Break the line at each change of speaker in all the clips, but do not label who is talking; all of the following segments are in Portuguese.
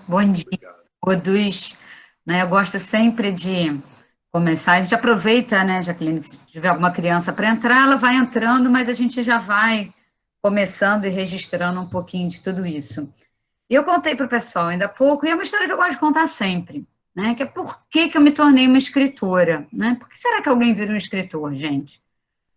Bom
Muito
dia
obrigado.
a todos. Né, eu gosto sempre de começar, a gente aproveita, né, Jaqueline, se tiver alguma criança para entrar, ela vai entrando, mas a gente já vai começando e registrando um pouquinho de tudo isso. E eu contei para o pessoal ainda há pouco, e é uma história que eu gosto de contar sempre, né, que é por que que eu me tornei uma escritora, né? Por que será que alguém vira um escritor, gente?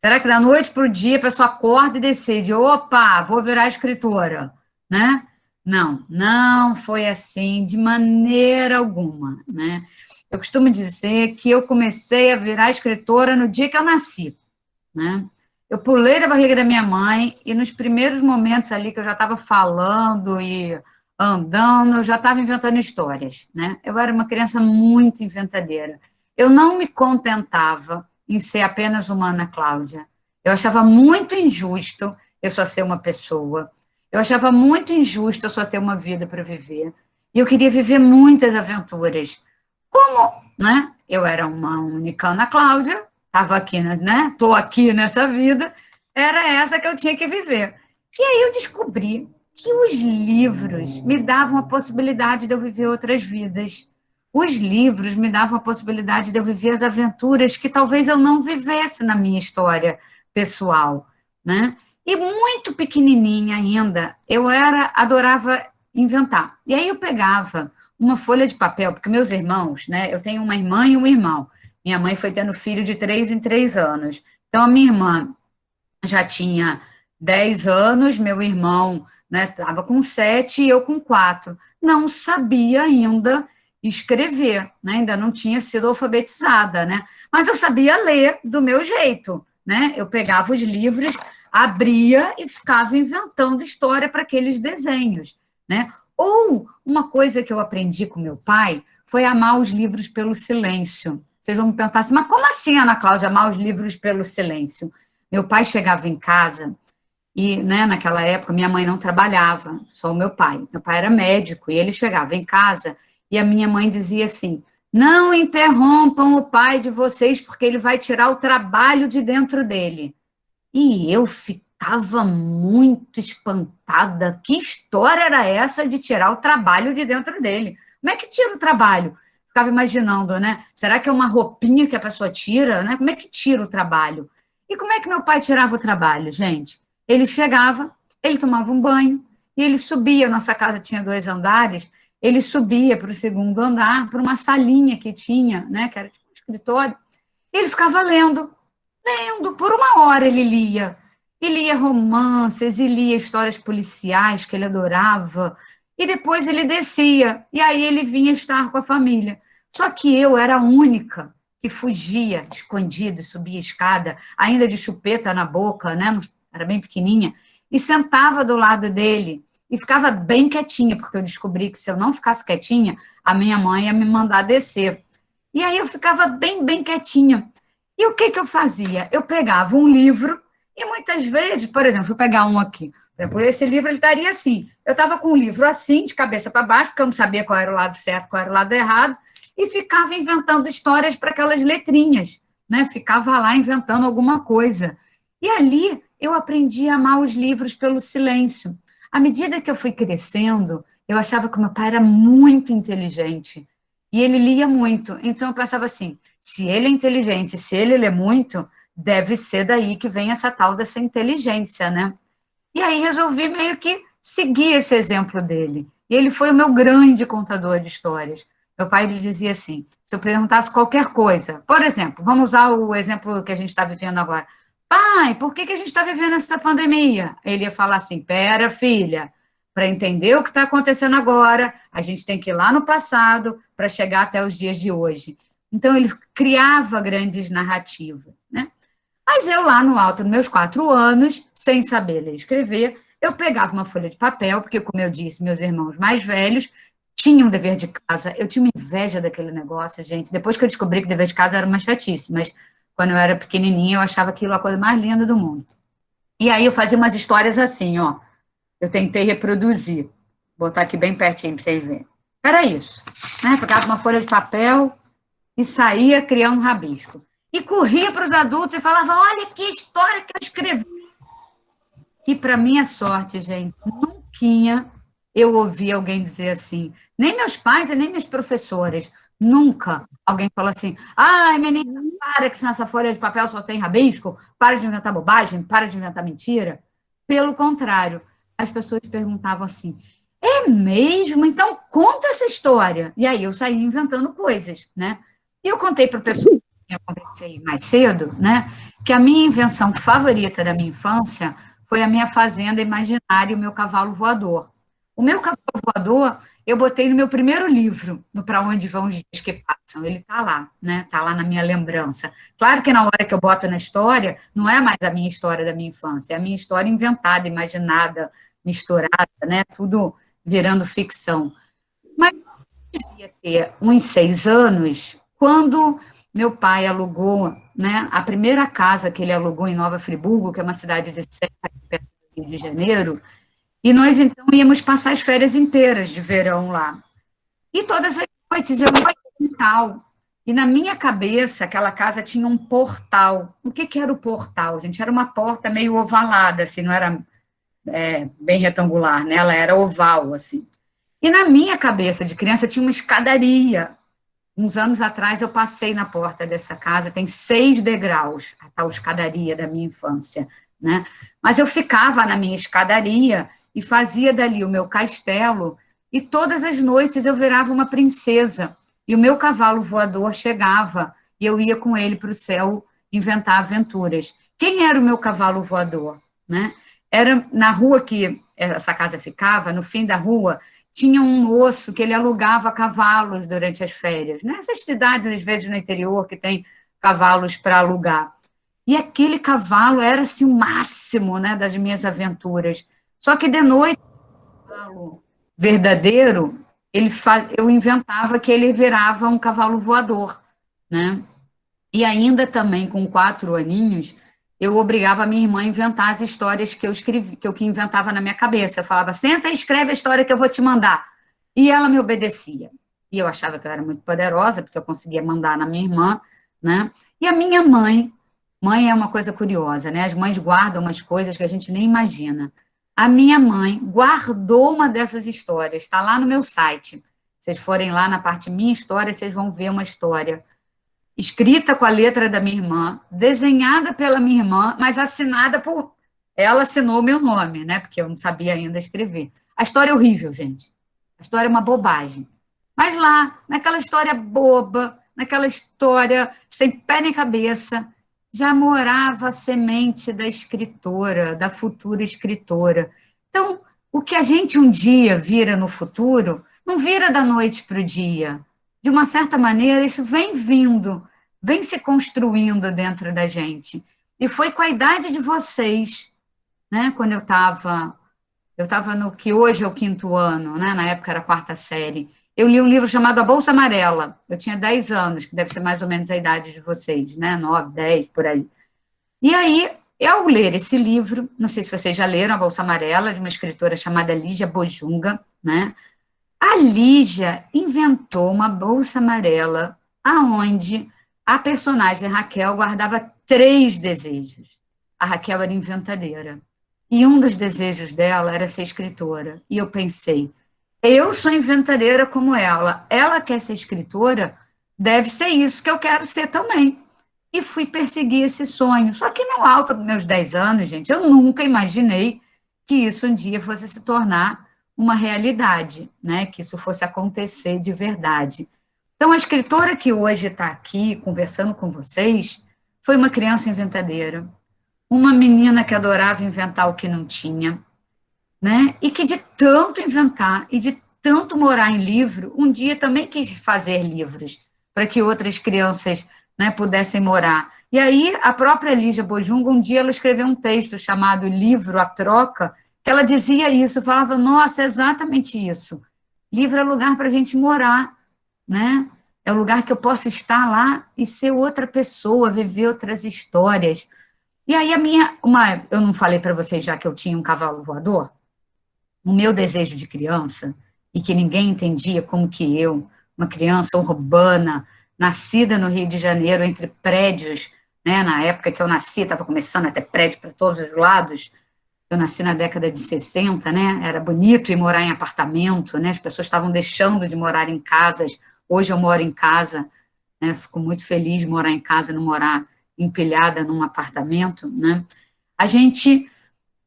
Será que da noite para o dia a pessoa acorda e decide, opa, vou virar escritora, né? Não, não foi assim de maneira alguma, né? Eu costumo dizer que eu comecei a virar escritora no dia que eu nasci, né? Eu pulei da barriga da minha mãe e nos primeiros momentos ali que eu já estava falando e andando, eu já estava inventando histórias, né? Eu era uma criança muito inventadeira. Eu não me contentava em ser apenas uma Ana Cláudia. Eu achava muito injusto eu só ser uma pessoa. Eu achava muito injusto eu só ter uma vida para viver. E eu queria viver muitas aventuras. Como, né? Eu era uma única Ana Cláudia, estava aqui, né? Estou aqui nessa vida, era essa que eu tinha que viver. E aí eu descobri que os livros me davam a possibilidade de eu viver outras vidas. Os livros me davam a possibilidade de eu viver as aventuras que talvez eu não vivesse na minha história pessoal, né? E muito pequenininha ainda, adorava inventar. E aí eu pegava uma folha de papel, porque meus irmãos, né? Eu tenho uma irmã e um irmão. Minha mãe foi tendo filho de 3 em 3 anos. Então, a minha irmã já tinha 10 anos, meu irmão, né, estava com 7 e eu com 4. Não sabia ainda escrever, né? Ainda não tinha sido alfabetizada, né? Mas eu sabia ler do meu jeito, né? Eu pegava os livros, abria e ficava inventando história para aqueles desenhos, né? Ou uma coisa que eu aprendi com meu pai foi amar os livros pelo silêncio. Vocês vão me perguntar assim, mas como assim, Ana Cláudia, amar os livros pelo silêncio? Meu pai chegava em casa e, né, naquela época, minha mãe não trabalhava, só o meu pai. Meu pai era médico e ele chegava em casa e a minha mãe dizia assim: não interrompam o pai de vocês porque ele vai tirar o trabalho de dentro dele. E eu ficava muito espantada. Que história era essa de tirar o trabalho de dentro dele? Como é que tira o trabalho? Ficava imaginando, né? Será que é uma roupinha que a pessoa tira, né? Como é que tira o trabalho? E como é que meu pai tirava o trabalho, gente? Ele chegava, ele tomava um banho e ele subia. Nossa casa tinha 2 andares. Ele subia para o segundo andar, para uma salinha que tinha, né? Que era tipo um escritório. E ele ficava lendo, por 1 hora ele lia. E lia romances, e lia histórias policiais que ele adorava. E depois ele descia, e aí ele vinha estar com a família. Só que eu era a única que fugia, escondida, subia a escada, ainda de chupeta na boca, né? Era bem pequenininha, e sentava do lado dele. E ficava bem quietinha, porque eu descobri que se eu não ficasse quietinha, a minha mãe ia me mandar descer. E aí eu ficava bem, bem quietinha. E o que que eu fazia? Eu pegava um livro e muitas vezes, por exemplo, vou pegar um aqui. Por esse livro ele estaria assim. Eu estava com o livro assim, de cabeça para baixo, porque eu não sabia qual era o lado certo, qual era o lado errado, e ficava inventando histórias para aquelas letrinhas, né? Ficava lá inventando alguma coisa. E ali eu aprendi a amar os livros pelo silêncio. À medida que eu fui crescendo, eu achava que o meu pai era muito inteligente e ele lia muito. Então eu pensava assim: se ele é inteligente, se ele lê muito, deve ser daí que vem essa tal dessa inteligência, né? E aí resolvi meio que seguir esse exemplo dele. E ele foi o meu grande contador de histórias. Meu pai ele dizia assim: se eu perguntasse qualquer coisa, por exemplo, vamos usar o exemplo que a gente está vivendo agora. Pai, por que a gente está vivendo essa pandemia? Ele ia falar assim: pera, filha, para entender o que está acontecendo agora, a gente tem que ir lá no passado para chegar até os dias de hoje. Então, ele criava grandes narrativas, né? Mas eu, lá no alto, nos meus 4 anos, sem saber ler e escrever, eu pegava uma folha de papel, porque, como eu disse, meus irmãos mais velhos tinham dever de casa. Eu tinha uma inveja daquele negócio, gente. Depois que eu descobri que dever de casa era uma chatice, mas quando eu era pequenininha, eu achava aquilo a coisa mais linda do mundo. E aí eu fazia umas histórias assim, ó. Eu tentei reproduzir. Vou botar aqui bem pertinho para vocês verem. Era isso, né? Pegava uma folha de papel e saía criando um rabisco. E corria para os adultos e falava: olha que história que eu escrevi. E, para minha sorte, gente, nunca eu ouvi alguém dizer assim: Nem meus pais e nem minhas professoras. Nunca alguém falou assim, ai, menina, para que nessa folha de papel só tem rabisco, para de inventar bobagem, para de inventar mentira. Pelo contrário, as pessoas perguntavam assim, é mesmo? Então conta essa história. E aí eu saí inventando coisas, né? E eu contei para o pessoal que eu conversei mais cedo, né, que a minha invenção favorita da minha infância foi a minha fazenda imaginária e o meu cavalo voador. O meu cavalo voador eu botei no meu primeiro livro, no Para Onde Vão os Dias que Passam. Ele está lá, né? Está lá na minha lembrança. Claro que na hora que eu boto na história, não é mais a minha história da minha infância, é a minha história inventada, imaginada, misturada, né? Tudo virando ficção. Mas eu devia ter uns 6 anos quando meu pai alugou, né? A primeira casa que ele alugou em Nova Friburgo, que é uma cidade de Serra, perto do Rio de Janeiro, e nós então íamos passar as férias inteiras de verão lá. E todas as noites eu ia para o quintal. E na minha cabeça, aquela casa tinha um portal. O que que era o portal, gente? Era uma porta meio ovalada, assim, não era bem retangular, né? Ela era oval, assim. E na minha cabeça de criança tinha uma escadaria. Uns anos atrás eu passei na porta dessa casa, tem 6 degraus, a tal escadaria da minha infância, né? Mas eu ficava na minha escadaria e fazia dali o meu castelo, e todas as noites eu virava uma princesa, e o meu cavalo voador chegava, e eu ia com ele para o céu inventar aventuras. Quem era o meu cavalo voador, né? Era na rua que essa casa ficava, no fim da rua, tinha um moço que ele alugava cavalos durante as férias. Nessas cidades, às vezes, no interior, que tem cavalos para alugar. E aquele cavalo era assim, o máximo, né, das minhas aventuras. Só que de noite, o cavalo verdadeiro, eu inventava que ele virava um cavalo voador, né? E ainda também, com 4 aninhos, eu obrigava a minha irmã a inventar as histórias que eu escrevi, que eu que inventava na minha cabeça. Eu falava, senta e escreve a história que eu vou te mandar. E ela me obedecia. E eu achava que eu era muito poderosa, porque eu conseguia mandar na minha irmã, né? E a minha mãe é uma coisa curiosa, né? As mães guardam umas coisas que a gente nem imagina. A minha mãe guardou uma dessas histórias, está lá no meu site. Se vocês forem lá na parte Minha História, vocês vão ver uma história escrita com a letra da minha irmã, desenhada pela minha irmã, mas assinada por. Ela assinou o meu nome, né? Porque eu não sabia ainda escrever. A história é horrível, gente. A história é uma bobagem. Mas lá, naquela história boba, naquela história sem pé nem cabeça, já morava a semente da escritora, da futura escritora. Então, o que a gente um dia vira no futuro, não vira da noite para o dia. De uma certa maneira, isso vem vindo, vem se construindo dentro da gente. E foi com a idade de vocês, né, quando eu estava no que hoje é o quinto ano, né, na época era a quarta série, eu li um livro chamado A Bolsa Amarela. Eu tinha 10 anos, que deve ser mais ou menos a idade de vocês, né, 9, 10, por aí. E aí, ao ler esse livro, não sei se vocês já leram A Bolsa Amarela, de uma escritora chamada Lígia Bojunga, né, a Lígia inventou uma bolsa amarela aonde a personagem Raquel guardava 3 desejos. A Raquel era inventadeira. E um dos desejos dela era ser escritora. E eu pensei, eu sou inventadeira como ela. Ela quer ser escritora, deve ser isso que eu quero ser também. E fui perseguir esse sonho. Só que no alto dos meus 10 anos, gente, eu nunca imaginei que isso um dia fosse se tornar uma realidade, né? Que isso fosse acontecer de verdade. Então, a escritora que hoje está aqui conversando com vocês foi uma criança inventadeira, uma menina que adorava inventar o que não tinha, né? E que de tanto inventar e de tanto morar em livro, um dia também quis fazer livros para que outras crianças, né, pudessem morar. E aí a própria Lígia Bojunga, um dia ela escreveu um texto chamado Livro à Troca, que ela dizia isso, falava, nossa, é exatamente isso. Livro é lugar para a gente morar, né? É o lugar que eu posso estar lá e ser outra pessoa, viver outras histórias. E aí eu não falei para vocês já que eu tinha um cavalo voador? O meu desejo de criança, e que ninguém entendia como que eu, uma criança urbana, nascida no Rio de Janeiro, entre prédios, né, na época que eu nasci, estava começando a ter prédio para todos os lados, Eu nasci na década de 60, né? Era bonito ir morar em apartamento, né? As pessoas estavam deixando de morar em casas. Hoje eu moro em casa, né? Fico muito feliz de morar em casa, não morar empilhada num apartamento, né? A gente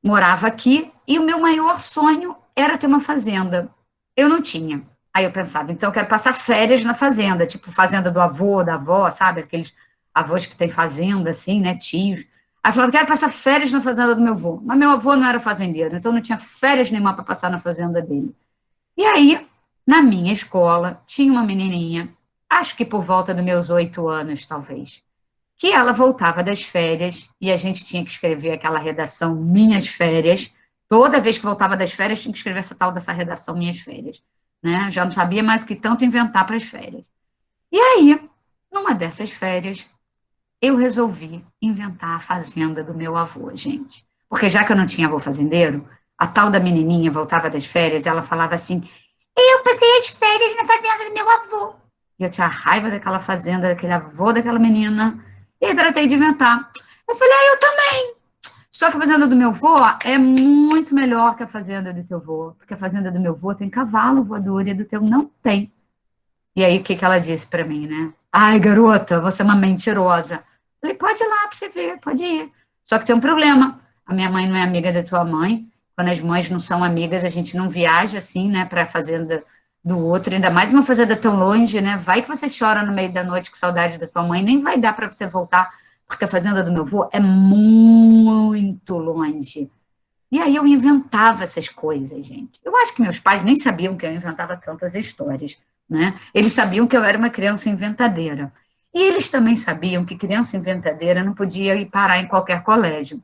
morava aqui e o meu maior sonho era ter uma fazenda. Eu não tinha. Aí eu pensava, então eu quero passar férias na fazenda, tipo fazenda do avô, da avó, sabe? Aqueles avós que têm fazenda, assim, né? Tios. Aí eu falava, quero passar férias na fazenda do meu avô. Mas meu avô não era fazendeiro, então não tinha férias nenhuma para passar na fazenda dele. E aí, na minha escola, tinha uma menininha, acho que por volta dos meus 8 anos, talvez, que ela voltava das férias e a gente tinha que escrever aquela redação Minhas Férias. Toda vez que voltava das férias, tinha que escrever essa tal dessa redação Minhas Férias, né? Já não sabia mais o que tanto inventar para as férias. E aí, numa dessas férias, eu resolvi inventar a fazenda do meu avô, gente. Porque já que eu não tinha avô fazendeiro, a tal da menininha voltava das férias, ela falava assim: eu passei as férias na fazenda do meu avô. E eu tinha raiva daquela fazenda, daquele avô daquela menina, e tratei de inventar. Eu falei, eu também. Só que a fazenda do meu avô é muito melhor que a fazenda do teu avô, porque a fazenda do meu avô tem cavalo voador e a do teu não tem. E aí, o que que ela disse para mim, né? Ai, garota, você é uma mentirosa. Falei, pode ir lá para você ver, pode ir. Só que tem um problema. A minha mãe não é amiga da tua mãe. Quando as mães não são amigas, a gente não viaja assim, né, para a fazenda do outro, ainda mais uma fazenda tão longe, né? Vai que você chora no meio da noite com saudade da tua mãe, nem vai dar para você voltar, porque a fazenda do meu avô é muito longe. E aí eu inventava essas coisas, gente. Eu acho que meus pais nem sabiam que eu inventava tantas histórias, né? Eles sabiam que eu era uma criança inventadeira. E eles também sabiam que criança inventadeira não podia ir parar em qualquer colégio.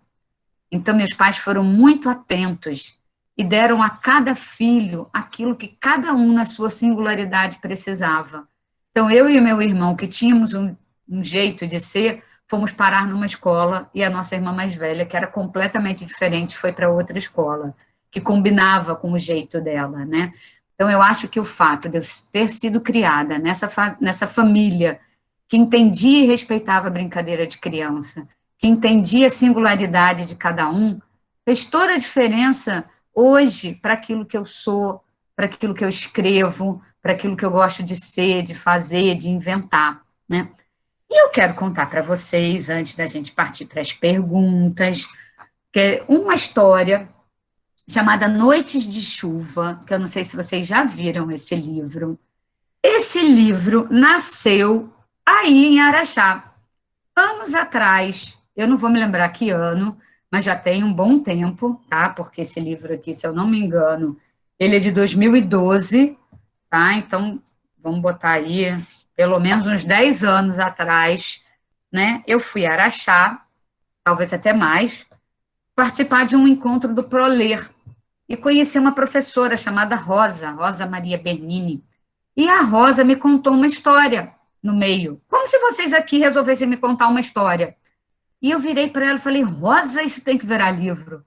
Então meus pais foram muito atentos e deram a cada filho aquilo que cada um na sua singularidade precisava. Então eu e o meu irmão, que tínhamos um jeito de ser, fomos parar numa escola e a nossa irmã mais velha, que era completamente diferente, foi para outra escola, que combinava com o jeito dela, né? Então eu acho que o fato de eu ter sido criada nessa família que entendia e respeitava a brincadeira de criança, que entendia a singularidade de cada um, fez toda a diferença hoje para aquilo que eu sou, para aquilo que eu escrevo, para aquilo que eu gosto de ser, de fazer, de inventar, né? E eu quero contar para vocês, antes da gente partir para as perguntas, que é uma história chamada Noites de Chuva, que eu não sei se vocês já viram esse livro. Esse livro nasceu aí em Araxá, anos atrás. Eu não vou me lembrar que ano, mas já tem um bom tempo, tá? Porque esse livro aqui, se eu não me engano, ele é de 2012, tá? Então, vamos botar aí pelo menos uns 10 anos atrás, né? Eu fui a Araxá, talvez até mais, participar de um encontro do ProLer e conheci uma professora chamada Rosa, Rosa Maria Bernini. E a Rosa me contou uma história no meio, como se vocês aqui resolvessem me contar uma história. E eu virei para ela e falei, Rosa, isso tem que virar livro.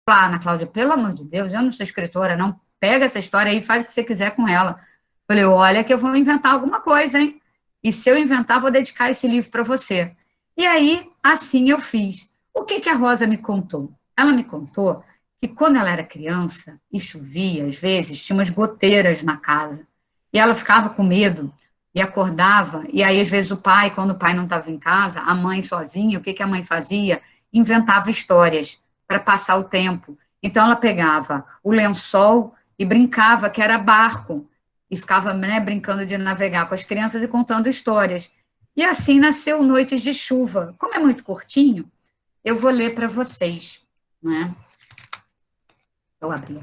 Ah, Ana Cláudia, pelo amor de Deus, eu não sou escritora, não. Pega essa história aí e faz o que você quiser com ela. Falei, olha que eu vou inventar alguma coisa, hein? E se eu inventar, vou dedicar esse livro para você. E aí, assim eu fiz. O que que a Rosa me contou? Ela me contou que quando ela era criança e chovia, às vezes, tinha umas goteiras na casa. E ela ficava com medo e acordava. E aí, às vezes, o pai, quando o pai não estava em casa, a mãe sozinha, o que que a mãe fazia? Inventava histórias para passar o tempo. Então, ela pegava o lençol e brincava que era barco e ficava, né, brincando de navegar com as crianças e contando histórias. E assim nasceu Noites de Chuva. Como é muito curtinho, eu vou ler para vocês, né? Eu abri.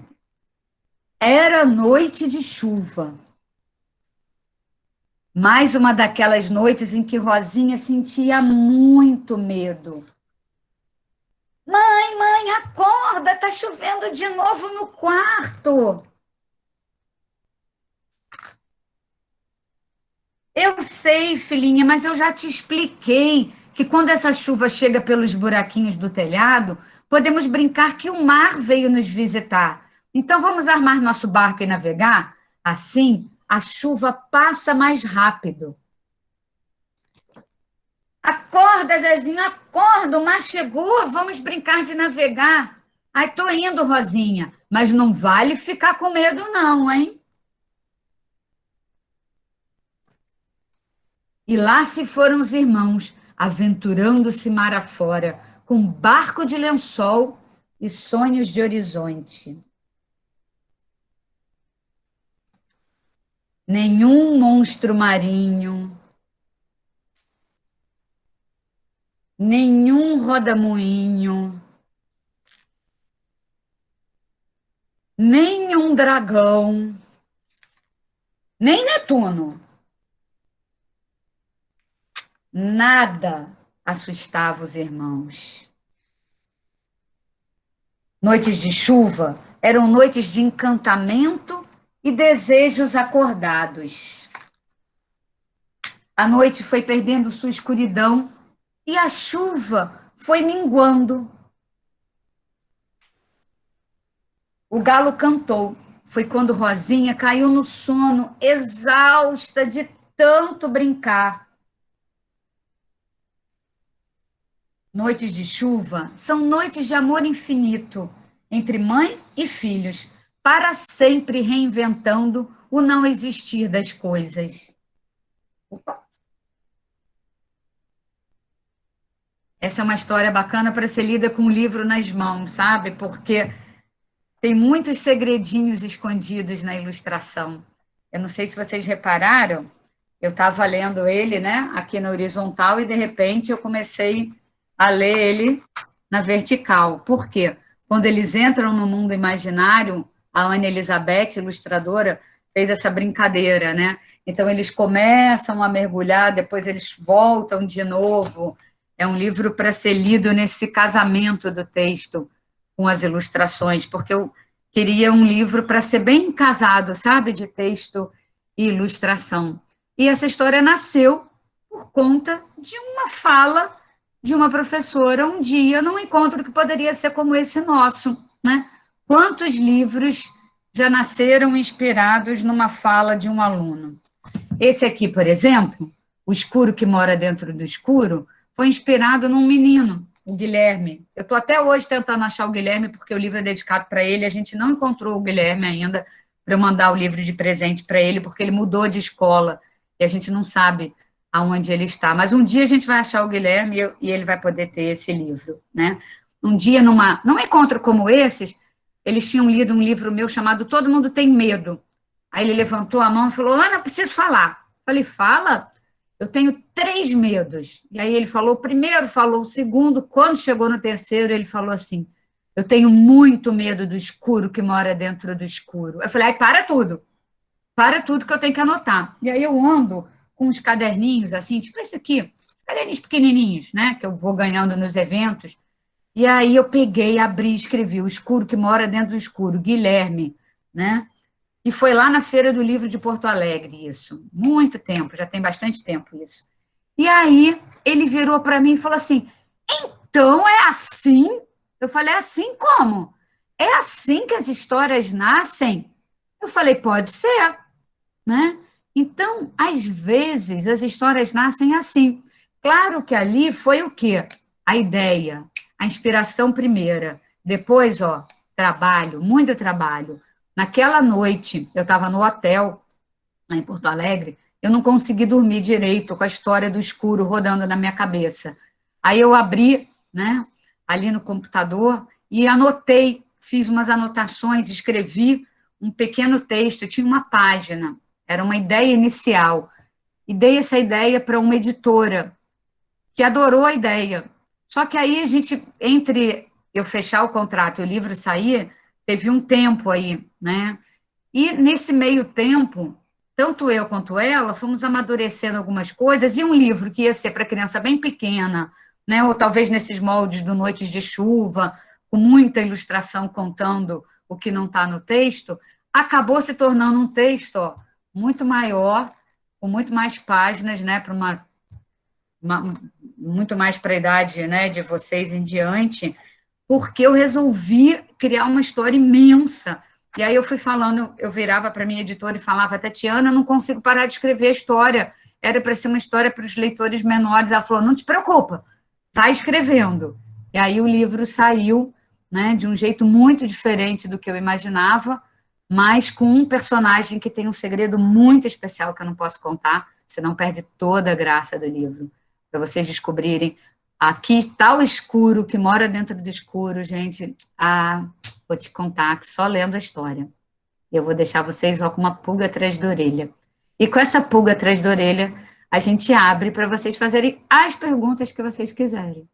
Era noite de chuva. Mais uma daquelas noites em que Rosinha sentia muito medo. Mãe, mãe, acorda, tá chovendo de novo no quarto. Eu sei, filhinha, mas eu já te expliquei que quando essa chuva chega pelos buraquinhos do telhado, podemos brincar que o mar veio nos visitar. Então vamos armar nosso barco e navegar? Assim, a chuva passa mais rápido. Acorda, Zezinho, acorda, o mar chegou, vamos brincar de navegar. Ai, tô indo, Rosinha, mas não vale ficar com medo, não, hein? E lá se foram os irmãos, aventurando-se mar afora, com barco de lençol e sonhos de horizonte. Nenhum monstro marinho, nenhum rodamuinho, nenhum dragão, nem Netuno, nada assustava os irmãos. Noites de chuva eram noites de encantamento e desejos acordados. A noite foi perdendo sua escuridão e a chuva foi minguando. O galo cantou. Foi quando Rosinha caiu no sono, exausta de tanto brincar. Noites de chuva são noites de amor infinito entre mãe e filhos, para sempre reinventando o não existir das coisas. Opa. Essa é uma história bacana para ser lida com o livro nas mãos, sabe? Porque tem muitos segredinhos escondidos na ilustração. Eu não sei se vocês repararam, eu estava lendo ele, né, aqui na horizontal, e de repente eu comecei a ler ele na vertical. Por quê? Quando eles entram no mundo imaginário, a Ana Elizabeth, ilustradora, fez essa brincadeira, né? Então eles começam a mergulhar, depois eles voltam de novo. É um livro para ser lido nesse casamento do texto com as ilustrações, porque eu queria um livro para ser bem casado, sabe, de texto e ilustração. E essa história nasceu por conta de uma fala de uma professora um dia num encontro que poderia ser como esse nosso, né? Quantos livros já nasceram inspirados numa fala de um aluno? Esse aqui, por exemplo, O Escuro que Mora Dentro do Escuro, foi inspirado num menino, o Guilherme. Eu estou até hoje tentando achar o Guilherme, porque o livro é dedicado para ele, a gente não encontrou o Guilherme ainda para eu mandar o livro de presente para ele, porque ele mudou de escola e a gente não sabe aonde ele está. Mas um dia a gente vai achar o Guilherme e ele vai poder ter esse livro, né? Um dia, num encontro como esses, eles tinham lido um livro meu chamado Todo Mundo Tem Medo. Aí ele levantou a mão e falou: Ana, preciso falar. Falei: fala. Eu tenho 3 medos. E aí ele falou o primeiro, falou o segundo. Quando chegou no terceiro, ele falou assim: eu tenho muito medo do escuro que mora dentro do escuro. Eu falei: ai, para tudo que eu tenho que anotar. E aí eu ando com uns caderninhos assim, tipo esse aqui, caderninhos pequenininhos, né, que eu vou ganhando nos eventos. E aí eu peguei, abri, escrevi: o escuro que mora dentro do escuro, Guilherme, né? E foi lá na Feira do Livro de Porto Alegre, isso. Muito tempo, já tem bastante tempo isso. E aí ele virou para mim e falou assim: então é assim? Eu falei: assim como? É assim que as histórias nascem? Eu falei: pode ser, né? Então, às vezes, as histórias nascem assim. Claro que ali foi o quê? A ideia, a inspiração primeira. Depois, ó, trabalho, muito trabalho. Naquela noite, eu estava no hotel, lá em Porto Alegre, eu não consegui dormir direito com a história do escuro rodando na minha cabeça. Aí eu abri, né, ali no computador e anotei, fiz umas anotações, escrevi um pequeno texto, tinha uma página, era uma ideia inicial. E dei essa ideia para uma editora, que adorou a ideia. Só que aí a gente, entre eu fechar o contrato e o livro sair, teve um tempo aí, né? E nesse meio tempo, tanto eu quanto ela fomos amadurecendo algumas coisas, e um livro que ia ser para criança bem pequena, né, ou talvez nesses moldes do Noites de Chuva, com muita ilustração contando o que não está no texto, acabou se tornando um texto, ó, muito maior, com muito mais páginas, né, para uma, muito mais para a idade, né, de vocês em diante, porque eu resolvi criar uma história imensa. E aí eu fui falando, eu virava para minha editora e falava: Tatiana, eu não consigo parar de escrever a história, era para ser uma história para os leitores menores. Ela falou: não te preocupa, está escrevendo. E aí o livro saiu né, de um jeito muito diferente do que eu imaginava, mas com um personagem que tem um segredo muito especial que eu não posso contar, senão perde toda a graça do livro. Para vocês descobrirem, aqui está o escuro que mora dentro do escuro, gente. Ah, vou te contar que só lendo a história. Eu vou deixar vocês ó, com uma pulga atrás da orelha. E com essa pulga atrás da orelha, a gente abre para vocês fazerem as perguntas que vocês quiserem.